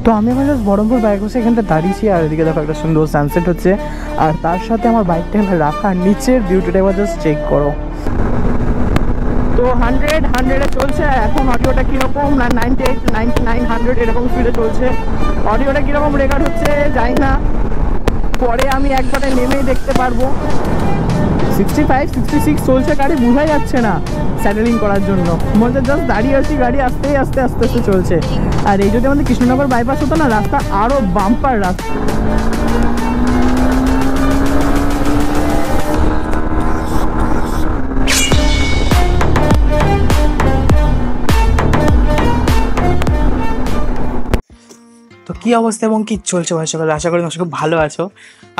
তো আমি এখন জাস্ট বহরমপুর বাইক বসে এখানটা দাঁড়িয়েছি, আর এদিকে দেখো একটা সুন্দর সানসেট হচ্ছে, আর তার সাথে আমার বাইকটা এখানে রাখা, নিচের ভিউটা এবার জাস্ট চেক করো। তো 100-100-এ চলছে এখন। অডিওটা কীরকম না 98, 99, 100 এরকম স্পিডে চলছে। অডিওটা কীরকম রেকর্ড হচ্ছে জানি না, পরে আমি একবারে নেমেই দেখতে পারবো। 65, 66 চলছে গাড়ি, বোঝাই যাচ্ছে না স্যাটেলিং করার জন্য। মনে জাস্ট দাঁড়িয়ে আছি, গাড়ি আস্তে আস্তে আস্তে আস্তে চলছে। আর এই যদি আমাদের কৃষ্ণনগর বাইপাস হতো না, রাস্তা আরও বাম্পার রাস্তা। তো কী অবস্থা এবং কী চলছে ভাই সকালে? আশা করি তোমার খুব ভালো আছো।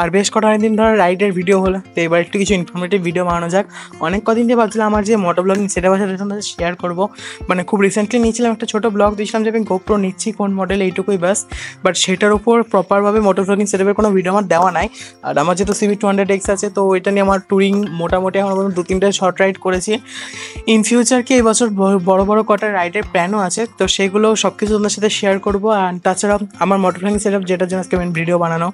আর বেশ কটা অনেকদিন ধরে রাইডের ভিডিও হলো, তো এবার একটু কিছু ইনফরমেটিভ ভিডিও বানানো যাক। অনেক কদিন দিয়ে ভাবছিলাম আমার যে মোটো ব্লগিং সেটা সাথে তোমাদের শেয়ার করবো। মানে খুব রিসেন্টলি নিয়েছিলাম একটা ছোটো ব্লগ দিয়েছিলাম যে আমি গোপ্রো নিচ্ছি কোন মডেল, এইটুকুই বাস। বাট সেটার উপর প্রপারভাবে মোটো ব্লগিং সেটাপের কোনো ভিডিও আমার দেওয়া নাই। আর আমার যেহেতু CV200X আছে, তো এটা নিয়ে আমার ট্যুরিং মোটামুটি এখন পর্যন্ত 2-3টে শর্ট রাইড করেছি। ইন ফিউচার কি এবছর বড় বড় কটা রাইডের প্ল্যানও আছে, তো সেগুলো সব কিছু তোমাদের সাথে শেয়ার করবো। আর তাছাড়া আমার মোটো ব্লগিং সেটআপ যেটার জন্য আজকে মেন ভিডিও বানানো,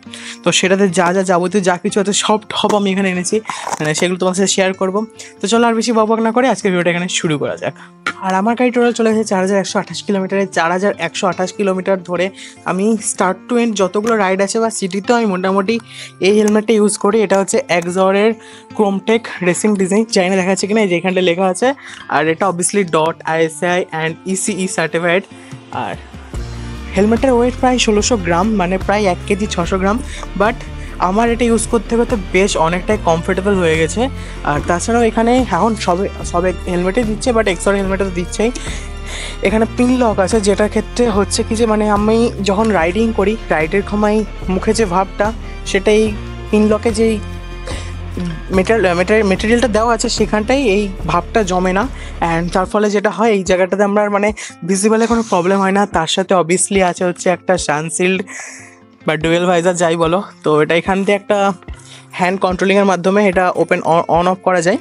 তো সেটাতে যা যাবতীয় যা কিছু আছে সব ঠপ আমি এখানে এনেছি, মানে সেগুলো তোমার সাথে শেয়ার করবো। তো চলো আর বেশি বকবক না করে আজকে ভিডিওটা এখানে শুরু করা যাক। আর আমার গাড়ি টোটাল চলে গেছে 4128 কিলোমিটারে। 4128 কিলোমিটার ধরে আমি স্টার্ট টু এন্ড যতগুলো রাইড আছে বা সিটিতেও আমি মোটামুটি এই হেলমেটটা ইউজ করি। এটা হচ্ছে এক্সরের ক্রোমটেক রেসিং ডিজাইন, চাইনা দেখা যাচ্ছে কিনা, যেখানটা লেখা আছে। আর এটা obviously .ISI and ECE certified. আর হেলমেটের ওয়েট প্রায় 1600 গ্রাম, মানে প্রায় 1 কেজি 600 গ্রাম। বাট আমার এটা ইউজ করতে করতে বেশ অনেকটাই কমফোর্টেবল হয়ে গেছে। আর তাছাড়াও এখানে এখন সবে হেলমেটে দিচ্ছে, বাট এক্সর হেলমেটে তো দিচ্ছেই। এখানে পিন লক আছে, যেটার ক্ষেত্রে হচ্ছে কি যে মানে আমি যখন রাইডিং করি, রাইডের সময় মুখে যে ভাবটা, সেটাই পিন লকে যেই মেটেরিয়ালটা দেওয়া আছে সেখানটাই এই ভাবটা জমে না। অ্যান্ড তার ফলে যেটা হয়, এই জায়গাটাতে আমরা মানে ভিজিবলে কোনো প্রবলেম হয় না। তার সাথে অবভিয়াসলি আছে হচ্ছে একটা সানশিল্ড বা ডুয়েল ভাইজার যাই বলো। তো এটা এখান থেকে একটা হ্যান্ড কন্ট্রোলিংয়ের মাধ্যমে এটা ওপেন অন অফ করা যায়।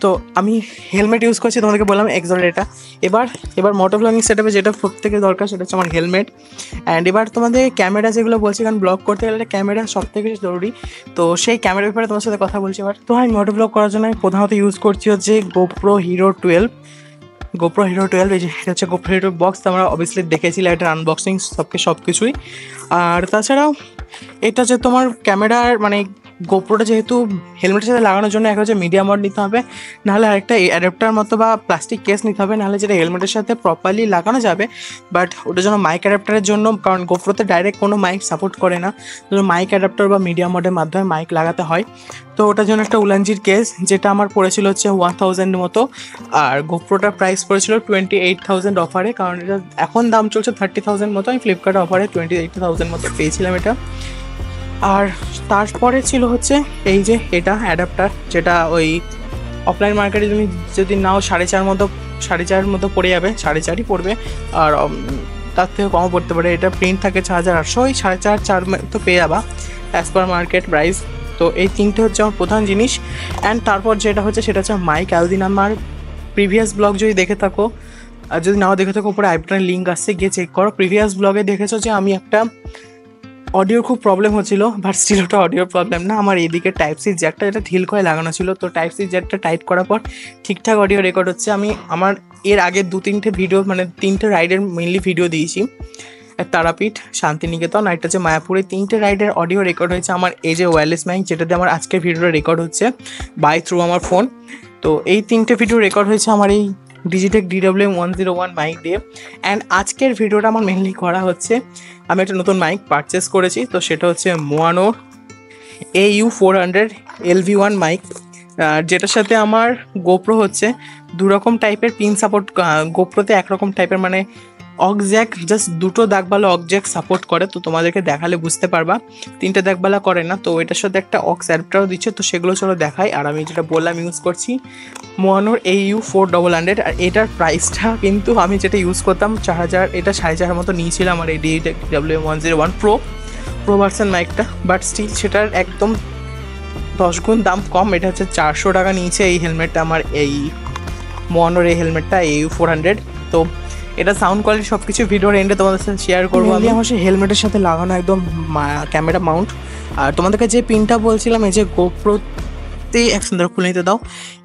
তো আমি হেলমেট ইউজ করছি, তোমাদেরকে বললাম এক্সরের এটা। এবার মোটো ব্লগিং সেটআপে যেটা প্রত্যেকে দরকার সেটা হচ্ছে আমার হেলমেট। অ্যান্ড এবার তোমাদের ক্যামেরা যেগুলো বলছি, কারণ ব্লগ করতে গেলে ক্যামেরা সব থেকে জরুরি। তো সেই ক্যামেরার ব্যাপারে তোমার সাথে কথা বলছি এবার। তো আমি মোটো ব্লগ করার জন্য আমি প্রধানত ইউজ করছি হচ্ছে গোপ্রো হিরো 12। এই যে এটা হচ্ছে গোপ্রো হিরো বক্স। তোমরা অবভিয়াসলি দেখেছিলে এটার আনবক্সিং সব কিছুই। আর তাছাড়াও এটা যে তোমার ক্যামেরার মানে গোপ্রোটা যেহেতু হেলমেটের সাথে লাগানোর জন্য একটা হচ্ছে মিডিয়া মড নিতে হবে, নাহলে আরেকটা অ্যাডাপ্টার মতো বা প্লাস্টিক কেস নিতে হবে, নাহলে যেটা হেলমেটের সাথে প্রপারলি লাগানো যাবে। বাট ওটার জন্য মাইক অ্যাডাপ্টারের জন্য, কারণ গোপ্রোতে ডাইরেক্ট কোনো মাইক সাপোর্ট করে না, মাইক অ্যাডাপ্টার বা মিডিয়া মডের মাধ্যমে মাইক লাগাতে হয়। তো ওটার জন্য একটা উলানজির কেস, যেটা আমার পড়েছিল হচ্ছে 1000 মতো। আর গোপ্রোটার প্রাইস পড়েছিল 28,000 অফারে, কারণ এটা এখন দাম চলছে 30,000 মতো। আমি ফ্লিপকার্টে অফারে 28,000 মতো পেয়েছিলাম এটা। আর তারপরে ছিল হচ্ছে এই যে এটা অ্যাডাপ্টার, যেটা ওই অফলাইন মার্কেটে তুমি যদি নাও 4.5 মতো পড়ে যাবে, 4.5 পড়বে। আর তার থেকে কমও পড়তে পারে। এটা প্রিন্ট থাকে 4800, ওই 4.5-4 তো পেয়ে যাবা অ্যাজ পার মার্কেট প্রাইস। তো এই তিনটে হচ্ছে আমার প্রধান জিনিস। অ্যান্ড তারপর যেটা হচ্ছে সেটা হচ্ছে মাইক। এতদিন আমার প্রিভিয়াস ব্লগ যদি দেখে থাকো, আর যদি নাও দেখে থাকো, উপরে আইবটনের লিঙ্ক আসছে, গিয়ে চেক করো। প্রিভিয়াস ব্লগে দেখেছো যে আমি একটা অডিওর খুব প্রবলেম হচ্ছিল, বাট স্টিল ওটা অডিওর প্রবলেম না। আমার এইদিকে টাইপ সি জ্যাকটা যেটা ঢিল করে লাগানো ছিল, তো টাইপ সি জ্যাকটা টাইট করার পর ঠিকঠাক অডিও রেকর্ড হচ্ছে। আমি আমার এর আগে 2-3টে ভিডিও, মানে 3টে রাইডের মেনলি ভিডিও দিয়েছি, তারাপীঠ, শান্তিনিকেতন, আর এটা হচ্ছে মায়াপুরে। 3টে রাইডের অডিও রেকর্ড হয়েছে আমার এই যে ওয়্যারলেস মাইক, যেটাতে আমার আজকের ভিডিওটা রেকর্ড হচ্ছে বাই থ্রু আমার ফোন। তো এই 3টে ভিডিও রেকর্ড হয়েছে আমার এই ডিজিটেক DWM-101 মাইক দিয়ে। অ্যান্ড আজকের ভিডিওটা আমার মেনলি করা হচ্ছে, আমি একটা নতুন মাইক পারচেস করেছি, তো সেটা হচ্ছে মোয়ানোর AU400 LV1 মাইক, যেটার সাথে আমার গোপ্রো হচ্ছে 2 রকম টাইপের পিন সাপোর্ট। গোপ্রোতে 1 রকম টাইপের মানে অক্স্যাক, জাস্ট 2টো দাগবালা অক্স্যাক সাপোর্ট করে, তো তোমাদেরকে দেখালে বুঝতে পারবা। 3টে দাগবালা করে না। তো এটার সাথে একটা অক্স অ্যাডাপ্টারও দিচ্ছে, তো সেগুলো চলো দেখাই। আর আমি যেটা বললাম ইউজ করছি মোয়ানোর AU400। আর এটার প্রাইসটা কিন্তু আমি যেটা ইউজ করতাম 4000, এটা 4,500 মতো নিয়েছিলাম আমার এই DWM-101 প্রো ভার্সন মাইকটা। বাট স্টিল সেটার একদম 10 গুণ দাম কম। এটা হচ্ছে 400 টাকা নিয়েছে এই হেলমেটটা, আমার এই মোয়ানোর এই হেলমেটটা AU400। তো এটা সাউন্ড কোয়ালিটি সব কিছু ভিডিওর এন্ডে তোমাদের সাথে শেয়ার করবো। আমি আমার সেই হেলমেটের সাথে লাগানো একদম ক্যামেরা মাউন্ট। আর তোমাদেরকে যে পিনটা বলছিলাম, এই যে গোপ্রোতে একসাথে খুলে নিতে দাও,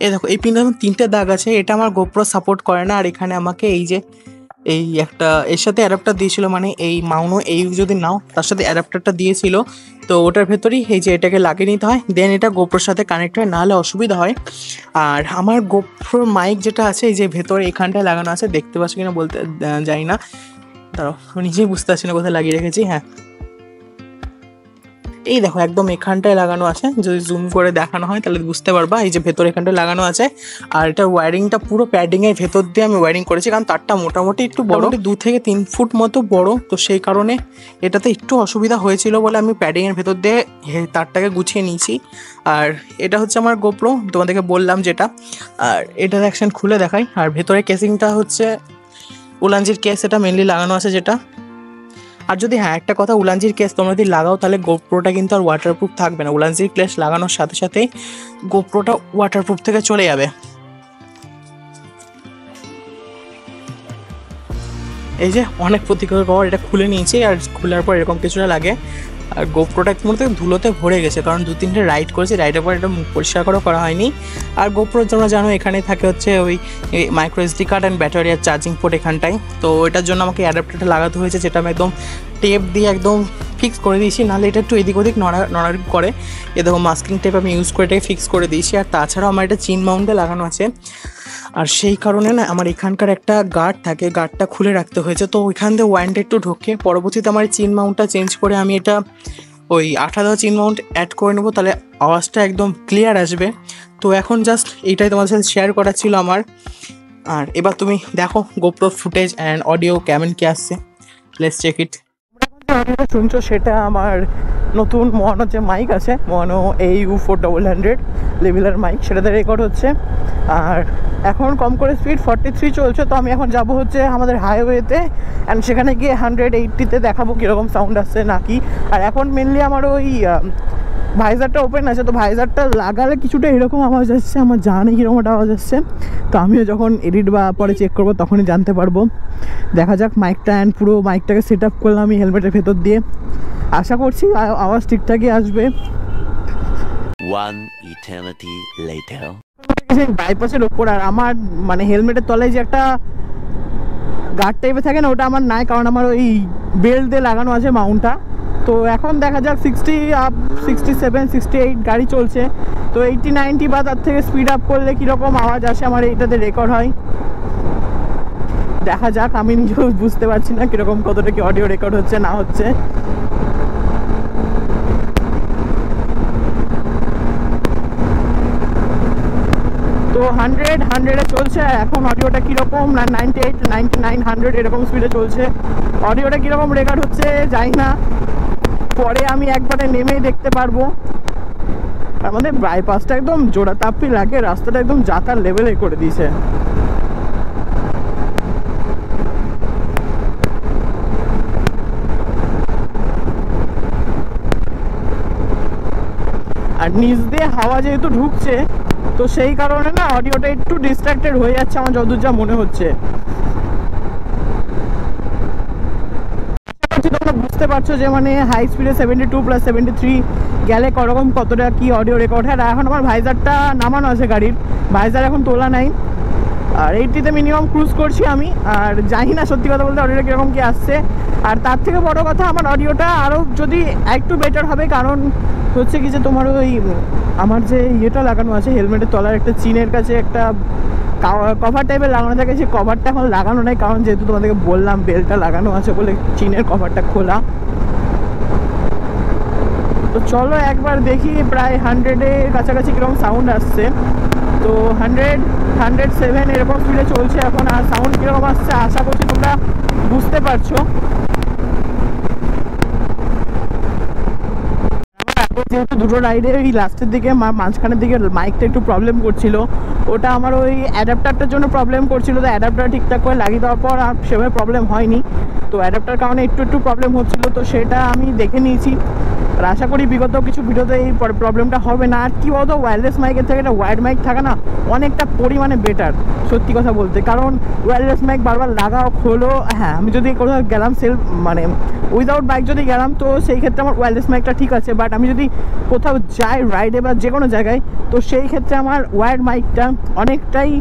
এই দেখো এই পিনটা 3টে দাগ আছে, এটা আমার গোপ্রো সাপোর্ট করে না। আর এখানে আমাকে এই যে এই একটা এর সাথে অ্যাডাপ্টার দিয়েছিল, মানে এই মাউন্টও এই যদি নাও তার সাথে অ্যাডাপ্টারটা দিয়েছিল, তো ওটার ভেতরেই এই যে এটাকে লাগিয়ে নিতে হয়, দেন এটা গোপ্রোর সাথে কানেক্ট হয়, নাহলে অসুবিধা হয়। আর আমার গোপ্রোর মাইক যেটা আছে এই যে ভেতরে এখানটায় লাগানো আছে, দেখতে পাচ্ছ কিনা বলতে জানি না, দাঁড়াও নিজেই বুঝতে পারছি না কোথায় লাগিয়ে রেখেছি। হ্যাঁ, এই দেখো একদম এখানটায় লাগানো আছে, যদি জুম করে দেখানো হয় তাহলে বুঝতে পারবা, এই যে ভেতর এখানটায় লাগানো আছে। আর এটার ওয়ারিংটা পুরো প্যাডিংয়ের ভেতর দিয়ে আমি ওয়ারিং করেছি, কারণ তারটা মোটামুটি একটু বড়, 2 থেকে 3 ফুট মতো বড়, তো সেই কারণে এটাতে একটু অসুবিধা হয়েছিল বলে আমি প্যাডিংয়ের ভেতর দিয়ে তারটাকে গুছিয়ে নিয়েছি। আর এটা হচ্ছে আমার গোপ্রো, তোমাদেরকে বললাম যেটা। আর এটার অ্যাকশন খুলে দেখাই। আর ভেতরে কেসিংটা হচ্ছে উলানজির কেস, এটা মেনলি লাগানো আছে যেটা। আর যদি হ্যাঁ একটা কথা, উলানজির কেস তোমরা যদি লাগাও তাহলে গোপ্রোটা কিন্তু আর ওয়াটারপ্রুফ থাকবে না। উলানজির কেস লাগানোর সাথে সাথেই গোপ্রোটা ওয়াটারপ্রুফ থেকে চলে যাবে। এই যে অনেক প্রতিকার কভার এটা খুলে নিয়েছি, আর খোলার পর এরকম কিছুটা লাগে। আর গোপ্রোটা মধ্যে ধুলোতে ভরে গেছে, কারণ 2-3টে রাইড করেছি, রাইডের পর এটা পরিষ্কার করা হয়নি। আর গোপ্রো তোমরা জানো এখানে থাকে হচ্ছে ওই micro SD card and battery আর চার্জিং পোর্ট এখানটায়, তো এটার জন্য আমাকে অ্যাডাপ্টারটা লাগাতে হয়েছে, যেটা আমি একদম টেপ দিয়ে একদম ফিক্স করে দিয়েছি, নাহলে এটা একটু এদিক ওদিক নড়াড়ি করে। এ দেখো মাস্কিং টেপ আমি ইউজ করে এটাকে ফিক্স করে দিয়েছি। আর তাছাড়াও আমার এটা চিন মাউন্টে লাগানো আছে, আর সেই কারণে না আমার এখানকার একটা গার্ড থাকে, গার্ডটা খুলে রাখতে হয়েছে, তো ওইখান দিয়ে ওয়াইন্ডটা একটু ঢোকে। পরবর্তীতে আমার চিন মাউন্টটা চেঞ্জ করে আমি এটা ওই 8 দেওয়া চিন মাউন্ট অ্যাড করে নেবো, তাহলে আওয়াজটা একদম ক্লিয়ার আসবে। তো এখন জাস্ট এইটাই তোমাদের সাথে শেয়ার করা ছিল আমার। আর এবার তুমি দেখো গোপ্রো ফুটেজ অ্যান্ড অডিও কেমন কি আসছে, লেটস চেক ইট। অডিওটা শুনছো সেটা আমার নতুন মনো যে মাইক আছে, মনো AU400 লেভেলের মাইক, সেটাতে রেকর্ড হচ্ছে। আর এখন কম করে স্পিড 43 চলছে, তো আমি এখন যাব হচ্ছে আমাদের হাইওয়েতে, অ্যান্ড সেখানে গিয়ে 180-তে দেখাবো কীরকম সাউন্ড আসছে নাকি। আর এখন মেনলি আমার ওই ভাইজারটা ওপেন আছে, তো ভাইজারটা লাগালে কিছুটা এরকম আওয়াজ আসছে, আমার জানি কীরকম একটা আওয়াজ আসছে। তো আমিও যখন এডিট বা পরে চেক করবো তখনই জানতে পারবো। দেখা যাক মাইকটা, অ্যান্ড পুরো মাইকটাকে সেট আপ করলাম আমি হেলমেটের ভেতর দিয়ে, আশা করছি আওয়াজ ঠিকঠাকই আসবে। বাইপাসের ওপর, আর আমার মানে হেলমেটের তলায় যে একটা গার্ড টাইপের থাকে না, ওটা আমার নাই, কারণ আমার ওই বেল্ট দিয়ে লাগানো আছে মাউন্টটা। তো এখন দেখা যাক 60 আপ, 67, 68 গাড়ি চলছে, তো 80-90 বা তার থেকে স্পিড আপ করলে কীরকম আওয়াজ আসে আমার এইটাতে রেকর্ড হয়, দেখা যাক। আমি নিজেও বুঝতে পারছি না কীরকম কতটা কি অডিও রেকর্ড হচ্ছে না হচ্ছে। তো 100-100-এ চলছে এখন। অডিওটা কীরকম না 98, 99, 100 এরকম স্পিডে চলছে। অডিওটা কীরকম রেকর্ড হচ্ছে জানি না, পরে আমি একবারে নেমেই দেখতে পারবো। আমাদের বাইপাসটা একদম জোড়া তাপ্পি লাগে, রাস্তাটা একদম যাতার লেভেলে করে দিয়েছে। আর নিচ দিয়ে হাওয়া যেহেতু ঢুকছে, তো সেই কারণে না অডিওটা একটু ডিস্ট্রাক্টেড হয়ে যাচ্ছে আমার যতদূর যা মনে হচ্ছে। তোমরা বুঝতে পারছো যে মানে হাই স্পিডে 72+73 গেলে করকম কতটা কি অডিও রেকর্ড হয়। আর এখন আমার ভাইজারটা নামানো আছে গাড়ির, ভাইজার এখন তোলা নাই। আর 80-তে মিনিমাম ক্রুজ করছি আমি, আর জানি না সত্যি কথা বলতে অডিওটা কীরকম কী আসছে। আর তার থেকে বড় কথা, আমার অডিওটা আরও যদি একটু বেটার হবে, কারণ হচ্ছে কি যে তোমার ওই আমার যে ইয়েটা লাগানো আছে হেলমেটের তলার একটা চিনের কাছে একটা কভার টাইপের লাগানো থাকে, সেই কভারটা এখন লাগানো নেই, কারণ যেহেতু তোমাদেরকে বললাম বেল্টটা লাগানো আছে বলে চিনের কভারটা খোলা। তো চলো একবার দেখি প্রায় 100-এর কাছাকাছি কীরকম সাউন্ড আসছে। তো 100, 107 এরকম স্পিডে চলছে এখন। আর সাউন্ড কীরকম আসছে আশা করছি তোমরা বুঝতে পারছো। যেহেতু দুটো রাইডে ওই লাস্টের দিকে মাঝখানের দিকে মাইকটা একটু প্রবলেম করছিল, ওটা আমার ওই অ্যাডাপ্টারটার জন্য প্রবলেম করছিল, তো অ্যাডাপ্টার ঠিকঠাক করে লাগিয়ে দেওয়ার পর আর সেভাবে প্রবলেম হয়নি। তো অ্যাডাপ্টার কারণে একটু প্রবলেম হচ্ছিলো, তো সেটা আমি দেখে নিয়েছি। আর আশা করি বিগত কিছু ভিডিওতে এই প্রবলেমটা হবে না। আর কি বলতো, ওয়্যারলেস মাইকের থেকে একটা ওয়াইড মাইক থাকা না অনেকটা পরিমাণে বেটার, সত্যি কথা বলতে। কারণ ওয়্যারলেস মাইক বারবার লাগাও খোলো, হ্যাঁ আমি যদি কোথাও গেলাম মানে উইদাউট বাইক যদি গেলাম তো সেই ক্ষেত্রে আমার ওয়্যারলেস মাইকটা ঠিক আছে, বাট আমি যদি কোথাও যাই রাইডে বা যে কোনো জায়গায়, তো সেই ক্ষেত্রে আমার ওয়্যার্ড মাইকটা অনেকটাই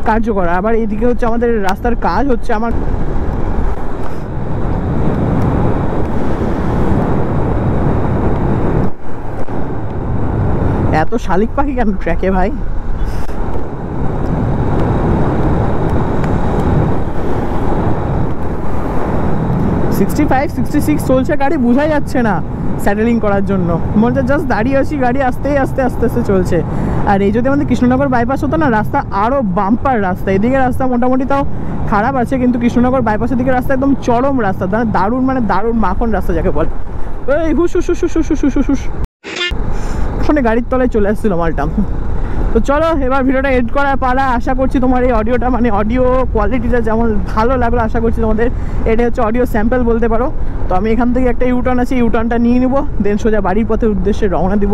কার্যকর। আবার এইদিকে হচ্ছে আমাদের রাস্তার কাজ হচ্ছে, আমার এত শালিক পাখি কেন ট্র্যাকে ভাই? সিক্সটি 66 চলছে গাড়ি, বোঝাই যাচ্ছে না স্যাটেলিং করার জন্য। মনে হচ্ছে জাস্ট দাঁড়িয়ে আছি, গাড়ি আস্তে আস্তে আস্তে আস্তে চলছে। আর এই যদি আমাদের কৃষ্ণনগর বাইপাস হতো না, রাস্তা আরও বাম্পার রাস্তা। এদিকে রাস্তা মোটামুটি তাও খারাপ আছে, কিন্তু কৃষ্ণনগর বাইপাসের দিকে রাস্তা একদম চরম রাস্তা, দারুণ মানে দারুণ মাখন রাস্তা যাকে বলে। এই হুস হুস হুস হুস হুস হুস হুস ওখানে গাড়ির তলায় চলে আসছিল মালটা। তো চলো এবার ভিডিওটা এড করার পালা। আশা করছি তোমার এই অডিওটা মানে অডিও কোয়ালিটিটা যেমন ভালো লাগলো, আশা করছি তোমাদের এটা হচ্ছে অডিও স্যাম্পল বলতে পারো। তো আমি এখান থেকে একটা ইউটার্ন আছে, ইউটার্নটা নিয়ে নিবো, দেন সোজা বাড়ির পথের উদ্দেশ্যে রওনা দিব।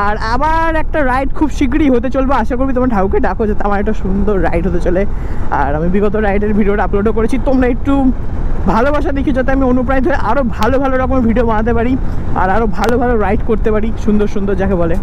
আর আবার একটা রাইড খুব শীঘ্রই হতে চলবে, আশা করবি তোমার ঠাকুরকে ডাকো যাতে আমার একটা সুন্দর রাইড হতে চলে। আর আমি বিগত রাইডের ভিডিওটা আপলোডও করেছি, তোমরা একটু ভালোবাসা দেখি যাতে আমি অনুপ্রাণিত হয়ে আরও ভালো ভালো রকমের ভিডিও বানাতে পারি আর আরও ভালো ভালো রাইড করতে পারি, সুন্দর সুন্দর যাকে বলে।